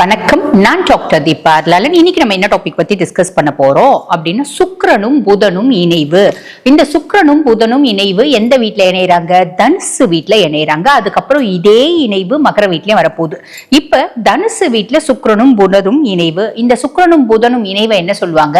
வணக்கம், நான் டாக்டர் தீபா லலன். இன்னைக்கு நம்ம என்ன டாபிக் பத்தி டிஸ்கஸ் பண்ண போறோம் அப்படின்னா சுக்கிரனும் புதனும் இணைவு. இந்த சுக்கிரனும் புதனும் இணைவு எந்த வீட்டுல இணையறாங்க? தனுசு வீட்டுல இணையறாங்க. அதுக்கப்புறம் இதே இணைவு மகர வீட்லயும் வரப்போகுது. இப்ப தனுசு வீட்டுல சுக்கிரனும் புதனும் இணைவு. இந்த சுக்கிரனும் புதனும் இணைவை என்ன சொல்லுவாங்க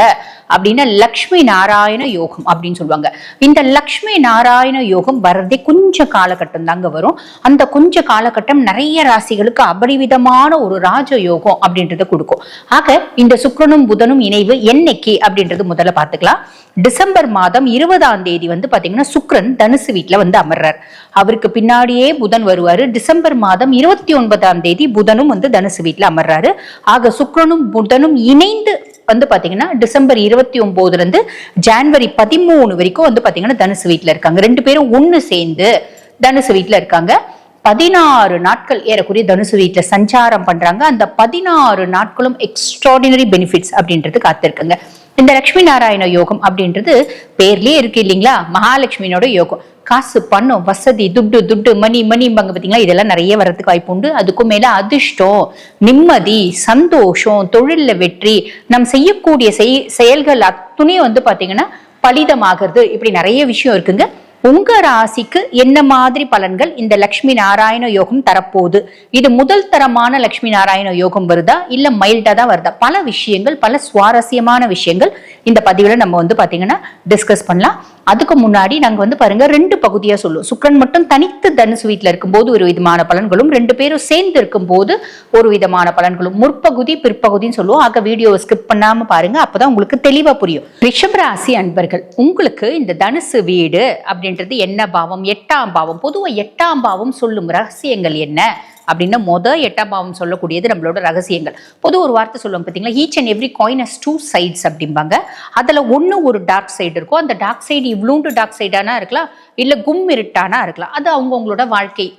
அப்படின்னா லக்ஷ்மி நாராயண யோகம் அப்படின்னு சொல்லுவாங்க. இந்த லக்ஷ்மி நாராயண யோகம் வர்றதே கொஞ்சம் காலகட்டம் தாங்க வரும். அந்த கொஞ்ச காலகட்டம் நிறைய ராசிகளுக்கு அபரிவிதமான ஒரு ராஜ யோகம் அப்படின்றத கொடுக்கும். ஆக இந்த சுக்கிரனும் புதனும் இணைவு என்னைக்கு அப்படின்றது முதல்ல பாத்துக்கலாம். டிசம்பர் மாதம் 20ஆம் தேதி பாத்தீங்கன்னா சுக்கிரன் தனுசு வீட்டுல அமர்றார். அவருக்கு பின்னாடியே புதன் வருவாரு. டிசம்பர் மாதம் 29ஆம் தேதி புதனும் தனுசு வீட்டுல அமர்றாரு. ஆக சுக்கிரனும் புதனும் இணைந்து பாத்தீங்கன்னா டிசம்பர் 29 இருந்து ஜனவரி 13 வரைக்கும் பாத்தீங்கன்னா தனுசு வீட்டுல இருக்காங்க. ரெண்டு பேரும் ஒண்ணு சேர்ந்து தனுசு வீட்டுல இருக்காங்க. 16 நாட்கள் ஏறக்குரிய தனுசு வீட்டுல சஞ்சாரம் பண்றாங்க. அந்த 16 நாட்களும் எக்ஸ்ட்ராடினரி பெனிஃபிட்ஸ் அப்படின்றது காத்திருக்குங்க. இந்த லட்சுமி நாராயண யோகம் அப்படின்றது பேர்லயே இருக்கு இல்லைங்களா? மகாலட்சுமியோட யோகம். காசு, பணம், வசதி, துட்டு மணிம்பாங்க பாத்தீங்களா? இதெல்லாம் நிறைய வர்றதுக்கு வாய்ப்பு உண்டு. அதுக்கும் மேல அதிர்ஷ்டம், நிம்மதி, சந்தோஷம், தொழில்ல வெற்றி, நம் செய்யக்கூடிய செயல்கள் அத்துணையும் பாத்தீங்கன்னா பலிதமாகிறது. இப்படி நிறைய விஷயம் இருக்குங்க. உங்க ராசிக்கு என்ன மாதிரி பலன்கள் இந்த லட்சுமி நாராயண யோகம் தரப்போகுது? இது முதல் தரமான லட்சுமி நாராயண யோகம் வருதா இல்ல மைல்டா தான் வருதா? பல விஷயங்கள், பல சுவாரஸ்யமான விஷயங்கள் இந்த பதிவுல நம்ம பாத்தீங்கன்னா டிஸ்கஸ் பண்ணலாம். அதுக்கு முன்னாடி நாங்க பாருங்க ரெண்டு பகுதியா சொல்லுவோம். சுக்கிரன் மட்டும் தனித்து தனுசு வீட்டுல இருக்கும்போது ஒரு விதமான பலன்களும், ரெண்டு பேரும் சேர்ந்து இருக்கும் போது ஒரு விதமான பலன்களும், முற்பகுதி பிற்பகுதின்னு சொல்லுவோம். ஆக வீடியோவை ஸ்கிப் பண்ணாம பாருங்க, அப்பதான் உங்களுக்கு தெளிவா புரியும். ரிஷப ராசி அன்பர்கள், உங்களுக்கு இந்த தனுசு வீடு அப்படின்றது என்ன பாவம்? 8ஆம் பாவம். பொதுவா 8ஆம் பாவம் சொல்லும் ரகசியங்கள் என்ன அப்படின்னா 8ஆம் பாவம் சொல்லக்கூடியது நம்மளோட ரகசியங்கள். பொது ஒரு வார்த்தை சொல்லுவாங்க பார்த்தீங்களா, each and every coin has two sides அப்படிம்பாங்க. அதில் ஒன்று ஒரு டார்க் சைடு இருக்கும். அந்த டார்க் சைடு இவ்வளோண்டு டார்க் சைடானா இருக்கலாம், இல்லை இருட்டானா இருக்கலாம். அது அவங்கவுங்களோட வாழ்க்கை,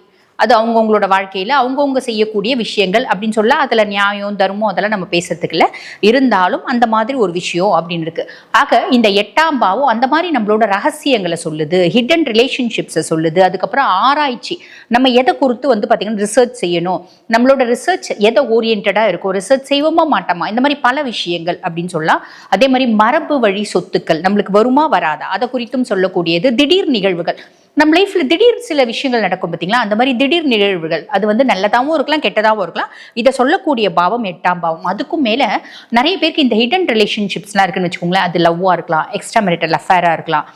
அது அவங்கவுங்களோட வாழ்க்கையில அவங்கவுங்க செய்யக்கூடிய விஷயங்கள் அப்படின்னு சொல்ல அதுல நியாயம், தர்மம் அதெல்லாம் நம்ம பேசுறதுக்கு இல்லை. இருந்தாலும் அந்த மாதிரி ஒரு விஷயம் அப்படின்னு இருக்கு. ஆக இந்த 8ஆம் பாவம் அந்த மாதிரி நம்மளோட ரகசியங்களை சொல்லுது, ஹிடன் ரிலேஷன்ஷிப்ஸை சொல்லுது. அதுக்கப்புறம் ஆராய்ச்சி, நம்ம எதை குறித்து பாத்தீங்கன்னா ரிசர்ச் செய்யணும், நம்மளோட ரிசர்ச் எதை ஓரியன்டா இருக்கும், ரிசர்ச் செய்வோமா மாட்டோமா, இந்த மாதிரி பல விஷயங்கள் அப்படின்னு சொல்லலாம். அதே மாதிரி மரபு வழி சொத்துக்கள் நம்மளுக்கு வருமா வராதா அதை குறித்தும் சொல்லக்கூடியது. திடீர் நிகழ்வுகள், நம்ம லைஃப்ல திடீர் சில விஷயங்கள் நடக்கும் பார்த்தீங்களா, அந்த மாதிரி திடீர் நிகழ்வுகள் அது நல்லதாகவும் இருக்கலாம், கெட்டதாகவும் இருக்கலாம். இதை சொல்லக்கூடிய பாவம் 8ஆம் பாவம். அதுக்கும் மேல நிறைய பேருக்கு இந்த ஹிடன் ரிலேஷன்ஷிப்ஸ்லாம் இருக்குன்னு வச்சுக்கோங்களேன். அது லவ்வா இருக்கலாம், எக்ஸ்ட்ரா மேரிட்டல் அஃபேரா இருக்கலாம்,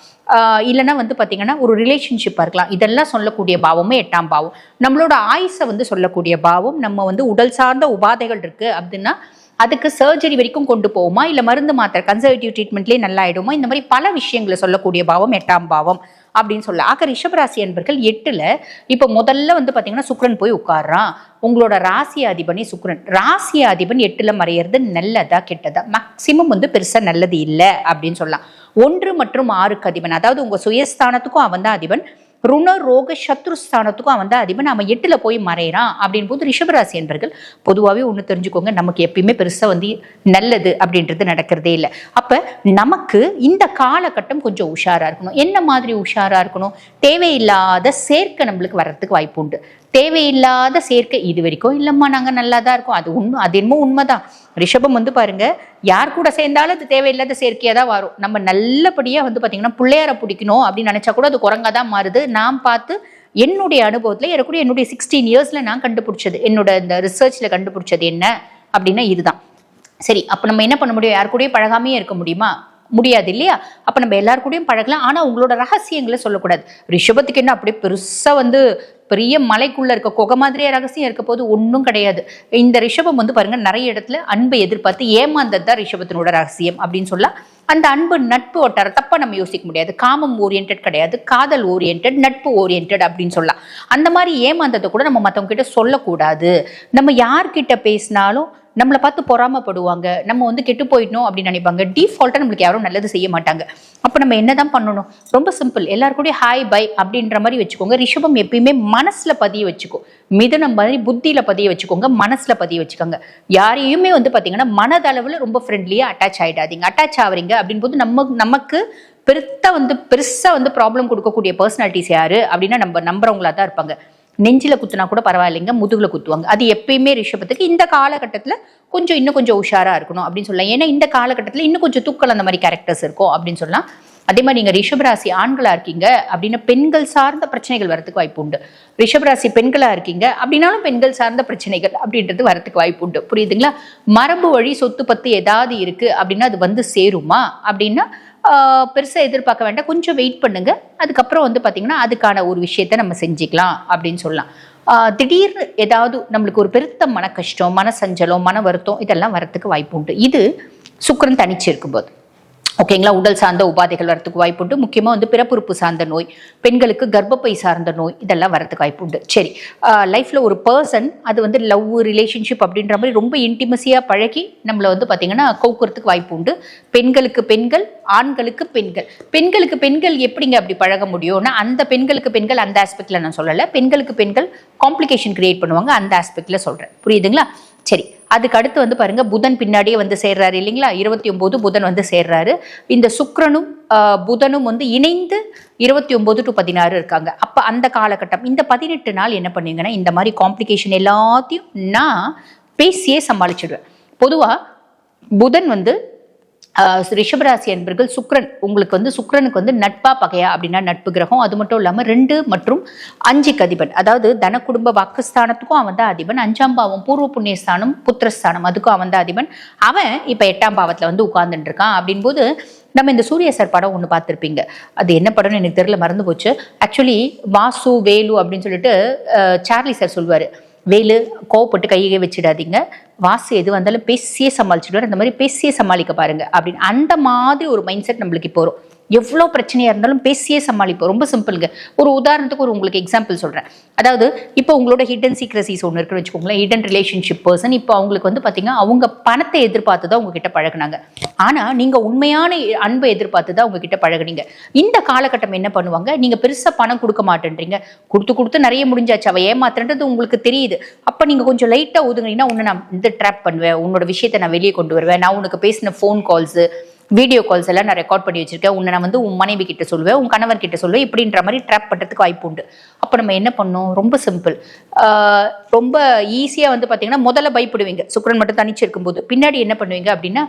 இல்லைன்னா பாத்தீங்கன்னா ஒரு ரிலேஷன்ஷிப்பா இருக்கலாம். இதெல்லாம் சொல்லக்கூடிய பாவமே 8ஆம் பாவம். நம்மளோட ஆயுசை சொல்லக்கூடிய பாவம். நம்ம உடல் சார்ந்த உபாதைகள் இருக்கு அப்படின்னா அதுக்கு சர்ஜரி வரைக்கும் கொண்டு போவோமா, இல்ல மருந்து மாத்திரை கன்சர்வேட்டிவ் ட்ரீட்மெண்ட்லேயே நல்லா ஆயிடுமா, இந்த மாதிரி பல விஷயங்களை சொல்லக்கூடிய பாவம் 8ஆம் பாவம் அப்படின்னு சொல்ல. ஆக ரிஷபராசி அன்பர்கள் 8ல இப்ப முதல்ல பாத்தீங்கன்னா சுக்கிரன் போய் உட்கார்றான். உங்களோட ராசி அதிபனி சுக்கிரன். ராசி அதிபன் 8ல மறையிறது நல்லதா கெட்டதா? மேக்சிமம் பெருசா நல்லது இல்லை அப்படின்னு சொல்லலாம். 1 மற்றும் 6க்கு அதிபன், அதாவது உங்க சுயஸ்தானத்துக்கும் அவன் தான் அதிபன், ருண ரோக சத்ருஸ்தானத்துக்கும் அவன் தான் அதிபன். அவன் 8ல போய் மறைறான் அப்படின் போது ரிஷபராசி என்பர்கள் பொதுவாகவே ஒன்று தெரிஞ்சுக்கோங்க, நமக்கு எப்பயுமே பெருசா நல்லது அப்படின்றது நடக்கிறதே இல்லை. அப்ப நமக்கு இந்த காலகட்டம் கொஞ்சம் உஷாரா இருக்கணும். என்ன மாதிரி உஷாரா இருக்கணும்? தேவையில்லாத சேர்க்கை நம்மளுக்கு வர்றதுக்கு வாய்ப்பு உண்டு. தேவையில்லாத சேர்க்கை இது வரைக்கும் இல்லம்மா நாங்க நல்லா தான் இருக்கோம், அது உண்மை, அது என்னமோ உண்மைதான். ரிஷபம் பாருங்க, யார் கூட சேர்ந்தாலும் அது தேவையில்லாத சேர்க்கையா தான் வரும். நம்ம நல்லபடியா பாத்தீங்கன்னா பிள்ளையார பிடிக்கணும் அப்படின்னு நினைச்சா கூட அது குரங்கா தான் மாறுது. நான் பார்த்து என்னுடைய அனுபவத்துல ஏறக்கூடிய என்னுடைய 16 இயர்ஸ்ல நான் கண்டுபிடிச்சது, என்னோட இந்த ரிசர்ச்ல கண்டுபிடிச்சது என்ன அப்படின்னா இதுதான். சரி, அப்ப நம்ம என்ன பண்ண முடியும்? யார் கூடயும் பழகாமையே இருக்க முடியுமா? முடியாது இல்லையா? அப்ப நம்ம எல்லாரு கூடயும் பழகலாம், ஆனா உங்களோட ரகசியங்களை சொல்லக்கூடாது. ரிஷபத்துக்கு என்ன அப்படியே பெருசா பெரிய மலைக்குள்ள இருக்க குகை மாதிரியே ரகசியம் இருக்க போது ஒன்றும் கிடையாது. இந்த ரிஷபம் பாருங்க நிறைய இடத்துல அன்பை எதிர்பார்த்து ஏமாந்தது தான் ரிஷபத்தினோட ரகசியம் அப்படின்னு சொல்லலாம். அந்த அன்பு நட்பு வட்டார தப்பா நம்ம யோசிக்க முடியாது. காமம் ஓரியன்ட் கிடையாது, காதல் ஓரியன்ட், நட்பு ஓரியன்ட் அப்படின்னு சொல்லலாம். அந்த மாதிரி ஏமாந்ததை கூட நம்ம மற்றவங்க கிட்ட சொல்லக்கூடாது. நம்ம யார்கிட்ட பேசினாலும் நம்மளை பார்த்து பொறாமப்படுவாங்க, நம்ம கெட்டு போயிடணும் அப்படின்னு நினைப்பாங்க. டிஃபால்ட்டா நம்மளுக்கு யாரும் நல்லது செய்ய மாட்டாங்க. அப்ப நம்ம என்னதான் பண்ணணும்? ரொம்ப சிம்பிள், எல்லாருக்கூடயும் ஹாய் பை அப்படின்ற மாதிரி வச்சுக்கோங்க. ரிஷபம் எப்பயுமே மனசுல பதிய வச்சுக்கோ. மிதுனம் மாதிரி புத்தியில பதிய வச்சுக்கோங்க, மனசுல பதிய வச்சுக்கோங்க. யாரையுமே பாத்தீங்கன்னா மனதளவுல ரொம்ப ஃப்ரெண்ட்லியா அட்டாச் ஆயிடாதீங்க. அட்டாச் ஆவறீங்க அப்படின் போது நமக்கு பெருசா ப்ராப்ளம் கொடுக்கக்கூடிய பர்சனாலிட்டிஸ் யாரு அப்படின்னா நம்ம நம்புறவங்களா தான் இருப்பாங்க. நெஞ்சில குத்துனா கூட பரவாயில்லைங்க, முதுகுல குத்துவாங்க. அது எப்பயுமே ரிஷபத்துக்கு இந்த காலகட்டத்தில் இன்னும் கொஞ்சம் உஷாரா இருக்கணும் அப்படின்னு சொல்லலாம். ஏன்னா இந்த காலகட்டத்தில் இன்னும் கொஞ்சம் தூக்கல் அந்த மாதிரி கேரக்டர்ஸ் இருக்கும் அப்படின்னு சொல்லலாம். அதே மாதிரி நீங்க ரிஷபராசி ஆண்களா இருக்கீங்க அப்படின்னா பெண்கள் சார்ந்த பிரச்சனைகள் வரதுக்கு வாய்ப்பு உண்டு. ரிஷபராசி பெண்களா இருக்கீங்க அப்படின்னாலும் பெண்கள் சார்ந்த பிரச்சனைகள் அப்படின்றது வரதுக்கு வாய்ப்பு உண்டு. புரியுதுங்களா? மரபு வழி சொத்து பத்து ஏதாவது இருக்கு அப்படின்னா அது சேருமா அப்படின்னா பெருசா எதிர்பார்க்க வேண்டாம், கொஞ்சம் வெயிட் பண்ணுங்க. அதுக்கப்புறம் பாத்தீங்கன்னா அதுக்கான ஒரு விஷயத்த நம்ம செஞ்சுக்கலாம் அப்படின்னு சொல்லலாம். திடீர்னு ஏதாவது நம்மளுக்கு ஒரு பெருத்த மன கஷ்டம், மன சஞ்சலம், மன வருத்தம் இதெல்லாம் வரத்துக்கு வாய்ப்பு உண்டு. இது சுக்கிரன் தனிச்சு இருக்கும்போது. ஓகேங்களா? உடல் சார்ந்த உபாதைகள் வரத்துக்கு வாய்ப்பு உண்டு. முக்கியமாக பிறப்புறுப்பு சார்ந்த நோய், பெண்களுக்கு கர்ப்பப்பை சார்ந்த நோய் இதெல்லாம் வரத்துக்கு வாய்ப்பு உண்டு. சரி, லைஃப்ல ஒரு பர்சன் அது லவ் ரிலேஷன்ஷிப் அப்படின்ற மாதிரி ரொம்ப இன்டிமசியா பழகி நம்மளை பார்த்தீங்கன்னா கவுக்கிறதுக்கு வாய்ப்பு உண்டு. பெண்களுக்கு பெண்கள், ஆண்களுக்கு பெண்கள். பெண்களுக்கு பெண்கள் எப்படிங்க அப்படி பழக முடியும்னா அந்த பெண்களுக்கு பெண்கள் அந்த ஆஸ்பெக்ட்ல நான் சொல்லலை. பெண்களுக்கு பெண்கள் காம்ப்ளிகேஷன் கிரியேட் பண்ணுவாங்க, அந்த ஆஸ்பெக்ட்ல சொல்றேன். புரியுதுங்களா? சரி, அதுக்கு அடுத்து பாருங்க புதன் பின்னாடியே சேர்றாரு இல்லைங்களா? 29 புதன் சேர்றாரு. இந்த சுக்கிரனும் புதனும் இணைந்து 29 to 16 இருக்காங்க. அப்ப அந்த காலகட்டம் இந்த 18 நாள் என்ன பண்ணுவீங்கன்னா இந்த மாதிரி காம்ப்ளிகேஷன் எல்லாத்தையும் நான் பேசியே சமாளிச்சிடுவேன். பொதுவா புதன் ரிஷபராசி என்பர்கள் சுக்ரன் உங்களுக்கு சுக்ரனுக்கு நட்பா பகையா அப்படின்னா நட்பு கிரகம். அது மட்டும் இல்லாம 2 மற்றும் 5க்கு அதிபன். அதாவது தன குடும்ப வாக்குஸ்தானத்துக்கும் அவன் தான் அதிபன். 5ஆம் பாவம் பூர்வ புண்ணியஸ்தானம் புத்திரஸ்தானம் அதுக்கும் அவன் தான் அதிபன். அவன் இப்ப 8ஆம் பாவத்துல உட்கார்ந்துட்டு இருக்கான். அப்படின் போது நம்ம இந்த சூரிய சார் படம் ஒன்று பார்த்துருப்பீங்க. அது என்ன படம்னு எனக்கு தெரியல, மறந்து போச்சு. ஆக்சுவலி வாசு வேலு அப்படின்னு சொல்லிட்டு சார்லி சார் சொல்லுவாரு, வேலு கோவப்பட்டு கையை வச்சிடாதீங்க, வாசு எது வந்தாலும் பேசியே சமாளிச்சுடுவார், அந்த மாதிரி பேசியே சமாளிக்க பாருங்க அப்படின்னு. அந்த மாதிரி ஒரு மைண்ட் செட் நம்மளுக்கு இப்போ வரும். எவ்வளோ பிரச்சனையா இருந்தாலும் பேசியே சமாளிப்போம். ரொம்ப சிம்பிளுங்க. ஒரு உதாரணத்துக்கு உங்களுக்கு எக்ஸாம்பிள் சொல்றேன். அதாவது இப்போ உங்களோட ஹிடன் சீக்ரசிஸ் ஒன்று இருக்குன்னு வச்சுக்கோங்களேன். ஹிடன் ரிலேஷன்ஷிப் பர்சன் இப்போ அவங்களுக்கு பார்த்தீங்கன்னா அவங்க பணத்தை எதிர்பார்த்து தான் உங்ககிட்ட பழகுனாங்க. ஆனா நீங்க உண்மையான அன்பை எதிர்பார்த்து தான் உங்ககிட்ட பழகுனீங்க. இந்த காலகட்டம் என்ன பண்ணுவாங்க, நீங்க பெருசா பணம் கொடுக்க மாட்டேன்றீங்க, கொடுத்து நிறைய முடிஞ்சாச்சு, அவ ஏமாத்துறது உங்களுக்கு தெரியுது. அப்ப நீங்க கொஞ்சம் லைட்டா ஒதுங்கினீங்கன்னா உன்னை நான் ட்ராப் பண்ணுவேன், உன்னோட விஷயத்தை நான் வெளியே கொண்டு வருவேன், நான் உனக்கு பேசின ஃபோன் கால்ஸ் வீடியோ கால்ஸ் எல்லாம் நான் ரெக்கார்ட் பண்ணி வச்சிருக்கேன், உன்னை நான் உன் மனைவி கிட்ட சொல்லுவேன், உன் கணவர் கிட்ட சொல்லுவேன், இப்படின்ற மாதிரி ட்ராப் பண்ணுறதுக்கு வாய்ப்பு உண்டு. அப்போ நம்ம என்ன பண்ணோம், ரொம்ப சிம்பிள், ரொம்ப ஈஸியாக பார்த்தீங்கன்னா முதல்ல பயப்படுவீங்க சுக்கிரன் மட்டும் தனிச்சு இருக்கும்போது. பின்னாடி என்ன பண்ணுவீங்க அப்படின்னா,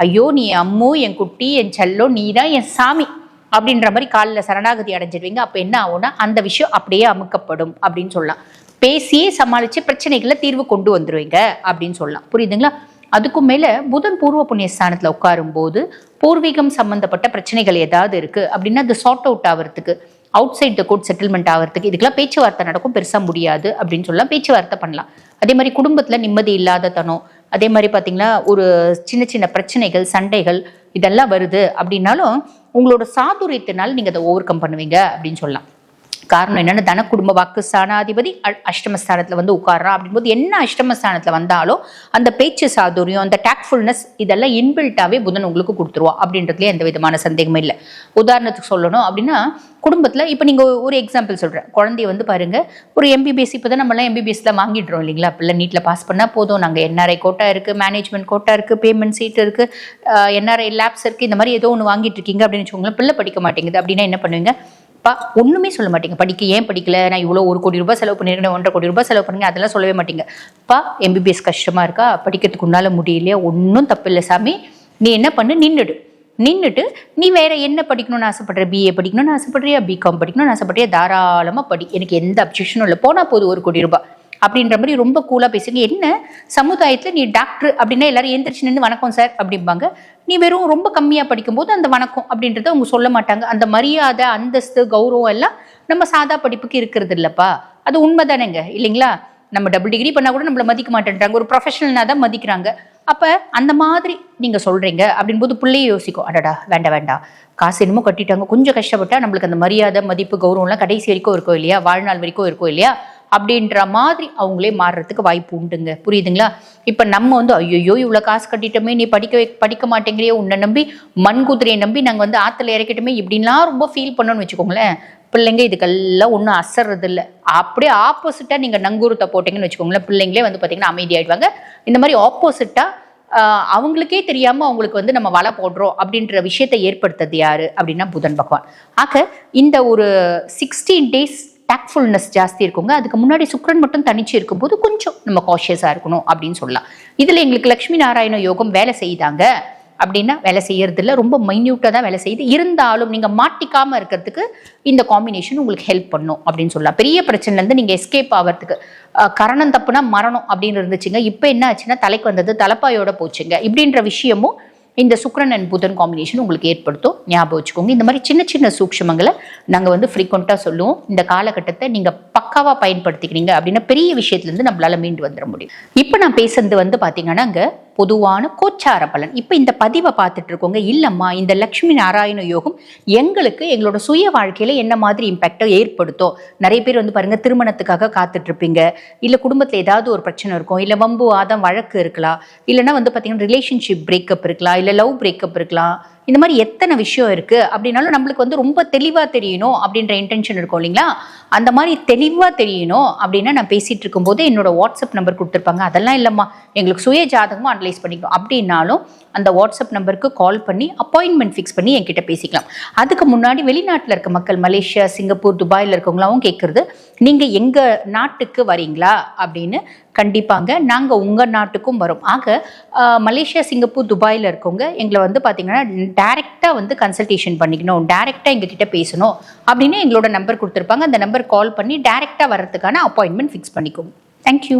ஐயோ நீ அம்மு, என் குட்டி, என் செல்லோ, நீ தான் என் சாமி அப்படின்ற மாதிரி காலில் சரணாகதி அடைஞ்சிடுவீங்க. அப்போ என்ன ஆகும்னா அந்த விஷயம் அப்படியே அமுக்கப்படும் அப்படின்னு சொல்லலாம். பேசியே சமாளித்து பிரச்சனைகளை தீர்வு கொண்டு வந்துடுவீங்க அப்படின்னு சொல்லலாம். புரியுதுங்களா? அதுக்கும் மேல புதன் பூர்வ புண்ணிய ஸ்தானத்துல உட்காரும் போது பூர்வீகம் சம்பந்தப்பட்ட பிரச்சனைகள் ஏதாவது இருக்கு அப்படின்னா அது சார்ட் அவுட் ஆகிறதுக்கு, outside the court settlement ஆகிறதுக்கு இதுக்கெல்லாம் பேச்சுவார்த்தை நடக்கும். பெருசா முடியாது அப்படின்னு சொல்லலாம், பேச்சுவார்த்தை பண்ணலாம். அதே மாதிரி குடும்பத்துல நிம்மதி இல்லாத தனம், அதே மாதிரி பாத்தீங்கன்னா ஒரு சின்ன சின்ன பிரச்சனைகள் சண்டைகள் இதெல்லாம் வருது அப்படின்னாலும் உங்களோட சாதுரியத்தினால நீங்க அதை ஓவர் கம் பண்ணுவீங்க அப்படின்னு சொல்லலாம். காரணம் என்னன்னா தன குடும்ப வாக்கு ஸ்தானாதிபதி அஷ்டமஸ்தானத்துல உட்கார்றான் அப்படின்போது என்ன அஷ்டமஸ்தானத்துல வந்தாலும் அந்த பேச்சு சாதுரியம், அந்த டாக்ட்ஃபுல்னஸ் இதெல்லாம் இன்பில்ட்டாவே புதன் உங்களுக்கு கொடுத்துருவான் அப்படின்றதுல எந்த விதமான சந்தேகமே இல்லை. உதாரணத்துக்கு சொல்லணும் அப்படின்னா குடும்பத்துல இப்ப நீங்க ஒரு எக்ஸாம்பிள் சொல்றேன். குழந்தைய பாருங்க, ஒரு எம்பிபிஎஸ் இப்பதான் நம்ம எல்லாம் எம்பிபிஎஸ்ல வாங்கிடுறோம் இல்லைங்களா? பிள்ளை நீட்ல பாஸ் பண்ணா போதும், நாங்க என்ஆர்ஐ கோட்டா இருக்கு, மேனேஜ்மெண்ட் கோட்டா இருக்கு, பேமெண்ட் சீட் இருக்கு, என்ஆர்ஐ லேப்ஸ் இருக்கு, இந்த மாதிரி ஏதோ ஒன்று வாங்கிட்டு இருக்கீங்க அப்படின்னு வச்சுக்கோங்களேன். பிள்ளை படிக்க மாட்டேங்குது அப்படின்னா என்ன பண்ணுவீங்க? ஒண்ணுமே சொல்ல மாட்டீங்க. ஏன் படிக்கல, நான் இவ்வளோ 1 கோடி ரூபாய் செலவு பண்ணிருக்கேன், 1.5 கோடி ரூபாய் செலவு பண்ணுங்க, அதெல்லாம் சொல்லவே மாட்டீங்க. எம்பிபிஎஸ் கஷ்டமா இருக்கா, படிக்கிறதுக்கு உன்னால முடியலையா, ஒன்றும் தப்பில்லை சாமி, நீ என்ன பண்ணு, நின்றுட்டு நீ வேற என்ன படிக்கணும்னு ஆசைப்படுற, பிஏ படிக்கணும்னு ஆசைப்படுறியா, பிகாம் படிக்கணும்னு ஆசைப்படுறியா, தாராளமா படி, எனக்கு எந்த அப்ஜெக்ஷனும் இல்லை, போனா போது 1 கோடி ரூபாய் அப்படின்ற மாதிரி ரொம்ப கூலா பேசுங்க. என்ன சமுதாயத்துல நீ டாக்டர் அப்படின்னா எல்லாரும் எந்திரிச்சு நின்று வணக்கம் சார் அப்படிம்பாங்க. நீ வெறும் ரொம்ப கம்மியா படிக்கும்போது அந்த வணக்கம் அப்படின்றத அவங்க சொல்ல மாட்டாங்க. அந்த மரியாதை, அந்தஸ்து, கௌரவம் எல்லாம் நம்ம சாதா படிப்புக்கு இருக்கிறது இல்லப்பா. அது உண்மைதானேங்க, இல்லைங்களா? நம்ம டபுள் டிகிரி பண்ணா கூட நம்மள மதிக்க மாட்டேன்றாங்க, ஒரு ப்ரொஃபஷனல்னா தான் மதிக்கிறாங்க. அப்ப அந்த மாதிரி நீங்க சொல்றீங்க அப்படின் போது பிள்ளையே யோசிக்கும், அடடா வேண்டாம், காசு என்னமோ கட்டிட்டாங்க, கொஞ்சம் கஷ்டப்பட்டா நம்மளுக்கு அந்த மரியாதை, மதிப்பு, கௌரவம் எல்லாம் கடைசி வரைக்கும் இருக்கும் இல்லையா, வாழ்நாள் வரைக்கும் இருக்கும் இல்லையா அப்படின்ற மாதிரி அவங்களே மாறுறதுக்கு வாய்ப்பு உண்டுங்க. புரியுதுங்களா? இப்ப நம்ம ஐயோ இவ்வளவு காசு கட்டிட்டோமே, நீ படிக்க மாட்டேங்கிறியே, உன்னை நம்பி மண் குதிரையை நம்பி நாங்க ஆத்துல இறக்கிட்டோமே இப்படின்லாம் ரொம்ப ஃபீல் பண்ணணும்னு வச்சுக்கோங்களேன். பிள்ளைங்க இதுக்கெல்லாம் ஒன்றும் அசர்றது இல்லை. அப்படியே ஆப்போசிட்டா நீங்க நங்கூரத்தை போட்டீங்கன்னு வச்சுக்கோங்களேன், பிள்ளைங்களே பாத்தீங்கன்னா அமைதியாயிடுவாங்க. இந்த மாதிரி ஆப்போசிட்டா அவங்களுக்கே தெரியாம அவங்களுக்கு நம்ம வலை போடுறோம் அப்படின்ற விஷயத்தை ஏற்படுத்துறது யாரு அப்படின்னா புதன் பகவான். ஆக இந்த ஒரு 16 days டாக்ட்ஃபுல்னஸ் ஜாஸ்தி இருக்குங்க. அதுக்கு முன்னாடி சுக்கிரன் மட்டும் தனிச்சு இருக்கும்போது கொஞ்சம் நம்ம காஷியஸாக இருக்கணும் அப்படின்னு சொல்லலாம். இதில் எங்களுக்கு லக்ஷ்மி நாராயண யோகம் வேலை செய்தாங்க அப்படின்னா வேலை செய்யறதுல ரொம்ப மைன்யூட்டாக தான் வேலை செய்யுது. இருந்தாலும் நீங்கள் மாட்டிக்காமல் இருக்கிறதுக்கு இந்த காம்பினேஷன் உங்களுக்கு ஹெல்ப் பண்ணும் அப்படின்னு சொல்லலாம். பெரிய பிரச்சனைலேருந்து நீங்கள் எஸ்கேப் ஆகிறதுக்கு கரணம் தப்புனா மரணம் அப்படின்னு இருந்துச்சுங்க. இப்போ என்ன ஆச்சுன்னா தலைக்கு வந்தது தலைப்பாயோட போச்சுங்க. இப்படின்ற விஷயமும் இந்த சுக்கிரன் அண்ட் புதன் காம்பினேஷன் உங்களுக்கு ஏற்படுத்தும். ஞாபகம் வச்சுக்கோங்க. இந்த மாதிரி சின்ன சின்ன சூக்ஷமங்களை நாங்கள் ஃப்ரீக்வெண்ட்டாக சொல்லுவோம். இந்த காலகட்டத்தை நீங்கள் பக்காவாக பயன்படுத்திக்கிறீங்க அப்படின்னா பெரிய விஷயத்துலேருந்து நம்மளால மீண்டு வந்துட முடியும். இப்போ நான் பேசுறது பார்த்தீங்கன்னா அங்கே பொதுவான கோச்சார பலன். இப்போ இந்த பதிவை பார்த்துட்டு இருக்கோங்க, இல்லம்மா இந்த லக்ஷ்மி நாராயண யோகம் எங்களுக்கு எங்களோட சுய வாழ்க்கையில என்ன மாதிரி இம்பேக்டை ஏற்படுத்தும். நிறைய பேர் பாருங்க திருமணத்துக்காக காத்துட்டு இருப்பீங்க, இல்லை குடும்பத்தில் ஏதாவது ஒரு பிரச்சனை இருக்கும், இல்லை வம்பு வாதம் வழக்கு இருக்கலாம், இல்லைன்னா பார்த்தீங்கன்னா ரிலேஷன்ஷிப் பிரேக்கப் இருக்கலாம், இல்லை லவ் பிரேக்கப் இருக்கலாம். இந்த மாதிரி எத்தனை விஷயம் இருக்குது அப்படின்னாலும் நம்மளுக்கு ரொம்ப தெளிவாக தெரியணும் அப்படின்ற இன்டென்ஷன் இருக்கும் இல்லைங்களா? அந்த மாதிரி தெளிவாக தெரியணும் அப்படின்னா நான் பேசிகிட்டு இருக்கும்போது என்னோட வாட்ஸ்அப் நம்பர் கொடுத்துருப்பாங்க. அதெல்லாம் இல்லைம்மா எங்களுக்கு சுய ஜாதகமாக அனலைஸ் பண்ணிக்கணும் அப்படின்னாலும் அந்த வாட்ஸ்அப் நம்பருக்கு கால் பண்ணி அப்பாயின்மெண்ட் ஃபிக்ஸ் பண்ணி என்கிட்ட பேசிக்கலாம். அதுக்கு முன்னாடி வெளிநாட்டில் இருக்க மக்கள், மலேசியா, சிங்கப்பூர், துபாயில் இருக்கவங்களாவும் கேட்குறது, நீங்கள் எங்கள் நாட்டுக்கு வரீங்களா அப்படின்னு. கண்டிப்பாங்க நாங்கள் உங்கள் நாட்டுக்கும் வரோம். ஆக மலேசியா, சிங்கப்பூர், துபாயில் இருக்கவங்க எங்களை பார்த்தீங்கன்னா டைரெக்டாக கன்சல்டேஷன் பண்ணிக்கணும், டைரெக்டாக எங்ககிட்ட பேசணும் அப்படின்னு எங்களோட நம்பர் கொடுத்துருப்பாங்க. அந்த நம்பர் கால் பண்ணி டைரெக்டாக வர்றதுக்கான அப்பாயின்மெண்ட் ஃபிக்ஸ் பண்ணிக்கோங்க. தேங்க்யூ.